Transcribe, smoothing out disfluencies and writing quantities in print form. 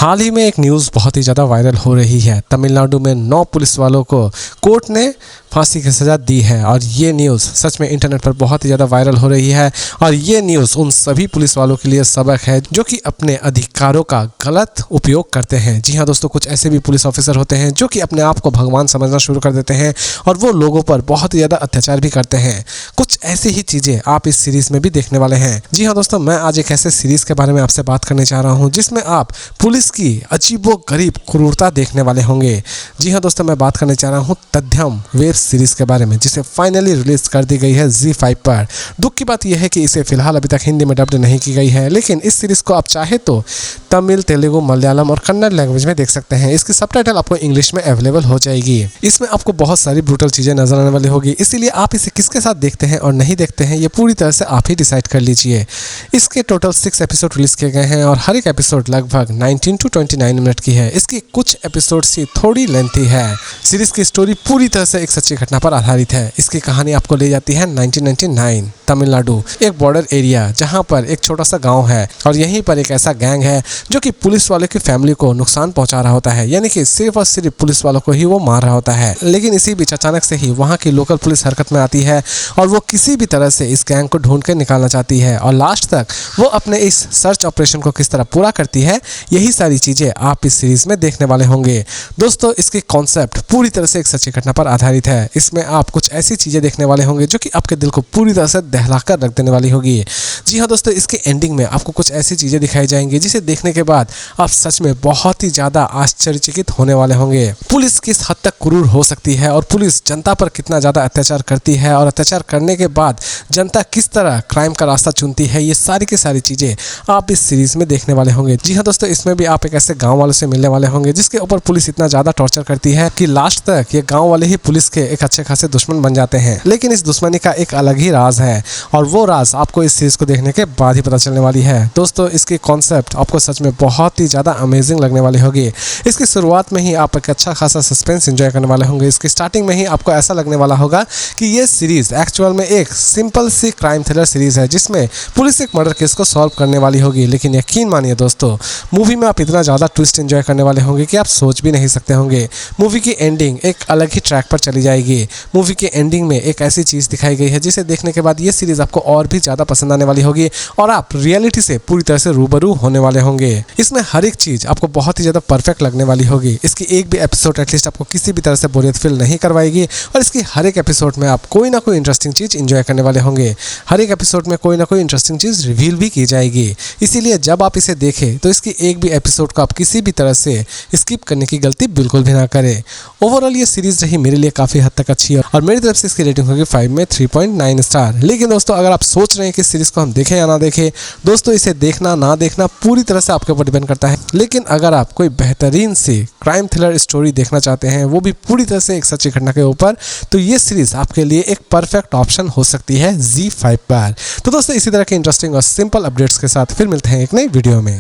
हाल ही में एक न्यूज़ बहुत ही ज़्यादा वायरल हो रही है। तमिलनाडु में 9 पुलिस वालों को कोर्ट ने फांसी की सज़ा दी है और ये न्यूज़ सच में इंटरनेट पर बहुत ही ज़्यादा वायरल हो रही है। और ये न्यूज़ उन सभी पुलिस वालों के लिए सबक है जो कि अपने अधिकारों का गलत उपयोग करते हैं। जी हाँ दोस्तों, कुछ ऐसे भी पुलिस ऑफिसर होते हैं जो कि अपने आप को भगवान समझना शुरू कर देते हैं और वो लोगों पर बहुत ही ज़्यादा अत्याचार भी करते हैं। कुछ ऐसी ही चीज़ें आप इस सीरीज़ में भी देखने वाले हैं। जी हाँ दोस्तों, मैं आज एक ऐसे सीरीज़ के बारे में आपसे बात करने जा रहा हूँ जिसमें आप पुलिस की अजीबोगरीब क्रूरता देखने वाले होंगे। जी हाँ दोस्तों, मैं बात करने जा रहा हूँ तथ्यम वेब सीरीज के बारे में, जिसे फाइनली रिलीज कर दी गई है ZEE5 पर। दुख की बात यह है कि इसे फिलहाल अभी तक हिंदी में डब्ड नहीं की गई है, लेकिन इस सीरीज को आप चाहे तो तमिल, तेलुगु, मलयालम और कन्नड़ लैंग्वेज में देख सकते हैं। इसकी सबटाइटल आपको इंग्लिश में अवेलेबल हो जाएगी। इसमें आपको बहुत सारी ब्रूटल चीजें नजर आने वाली होगी, इसीलिए आप इसे किसके साथ देखते हैं और नहीं देखते हैं ये पूरी तरह से आप ही डिसाइड कर लीजिए। इसके टोटल 6 एपिसोड रिलीज किए गए हैं और हर एक एपिसोड लगभग 19 to 29 मिनट की है। इसकी कुछ एपिसोड से थोड़ी लेंथी है। सीरीज की स्टोरी पूरी तरह से एक सच्ची घटना पर आधारित है। इसकी कहानी आपको ले जाती है 1999 तमिलनाडु, एक बॉर्डर एरिया जहां पर एक छोटा सा गांव है और यहीं पर एक ऐसा गैंग है जो कि पुलिस वालों की फैमिली को नुकसान पहुंचा रहा होता है, यानी कि सिर्फ और सिर्फ पुलिस वालों को ही वो मार रहा होता है। लेकिन इसी बीच अचानक से ही वहां की लोकल पुलिस हरकत में आती है और वो किसी भी तरह से इस गैंग को ढूंढ कर निकालना चाहती है और लास्ट तक वो अपने इस सर्च ऑपरेशन को किस तरह पूरा करती है, यही सारी चीजें आप इस सीरीज में देखने वाले होंगे। दोस्तों, इसकी कॉन्सेप्ट पूरी तरह से एक सच्ची घटना पर आधारित है। इसमें आप कुछ ऐसी चीजें देखने वाले होंगे जो कि आपके दिल को पूरी तरह से दहलाकर रख देने वाली होगी। जी हाँ दोस्तों, इसके एंडिंग में आपको कुछ ऐसी चीजें दिखाई जाएंगी जिसे देखने के बाद आप सच में बहुत ही ज्यादा आश्चर्यचकित होने वाले होंगे। पुलिस किस हद तक क्रूर हो सकती है और पुलिस जनता पर कितना ज्यादा अत्याचार करती है और अत्याचार करने के बाद जनता किस तरह क्राइम का रास्ता चुनती है, ये सारी की सारी चीजें आप इस सीरीज में देखने वाले होंगे। जी हाँ दोस्तों, इसमें भी आप एक ऐसे गांव वालों से मिलने वाले होंगे जिसके ऊपर पुलिस इतना ज्यादा टॉर्चर करती है कि लास्ट तक ये गांव वाले ही पुलिस के एक अच्छे खासे दुश्मन बन जाते हैं। लेकिन इस दुश्मनी का एक अलग ही राज है और वो राज आपको इस सीरीज को देखने के बाद ही पता चलने वाली है। दोस्तों, इसकी कॉन्सेप्ट आपको सच में बहुत ही ज्यादा अमेजिंग लगने वाली होगी। इसकी शुरुआत में ही आप एक अच्छा खासा सस्पेंस एंजॉय करने वाले होंगे। इसकी स्टार्टिंग में ही आपको ऐसा लगने वाला होगा कि ये सीरीज एक्चुअल में एक सिंपल सी क्राइम थ्रिलर सीरीज है जिसमें पुलिस एक मर्डर केस को सॉल्व करने वाली होगी। लेकिन यकीन मानिए दोस्तों, मूवी में आप इतना ज़्यादा ट्विस्ट एंजॉय करने वाले होंगे कि आप सोच भी नहीं सकते होंगे। मूवी की एंडिंग एक अलग ही ट्रैक पर चली जाएगी। मूवी की एंडिंग में एक ऐसी चीज़ दिखाई गई है जिसे देखने के बाद ये सीरीज आपको और भी ज़्यादा पसंद आने वाली होगी और आप रियलिटी से पूरी तरह से रूबरू होने वाले होंगे। इसमें हर एक चीज़ आपको बहुत ही ज़्यादा परफेक्ट लगने वाली होगी। इसकी एक भी एपिसोड एटलीस्ट आपको किसी भी तरह से बोरियत फील नहीं करवाएगी और इसकी हर एक एपिसोड में आप कोई ना कोई इंटरेस्टिंग चीज़ एंजॉय करने वाले होंगे। हर एक एपिसोड में कोई ना कोई इंटरेस्टिंग चीज़ रिवील भी की जाएगी। इसीलिए जब आप इसे देखें तो इसकी एक भी एपिसोड को आप किसी भी तरह से स्किप करने की गलती बिल्कुल भी ना करें। ओवरऑल ये सीरीज रही मेरे लिए काफ़ी हद तक अच्छी है और मेरी तरफ से इसकी रेटिंग होगी 5 में 3.9 स्टार। लेकिन दोस्तों, अगर आप सोच रहे हैं कि इस सीरीज को हम देखें या ना देखें, दोस्तों इसे देखना ना देखना पूरी तरह से आपके ऊपर डिपेंड करता है। लेकिन अगर आप कोई बेहतरीन सी क्राइम थ्रिलर स्टोरी देखना चाहते हैं, वो भी पूरी तरह से एक सच्ची घटना के ऊपर, तो ये सीरीज आपके लिए एक परफेक्ट ऑप्शन हो सकती है ZEE5 पर। तो दोस्तों, इसी तरह के इंटरेस्टिंग और सिंपल अपडेट्स के साथ फिर मिलते हैं एक नई वीडियो में।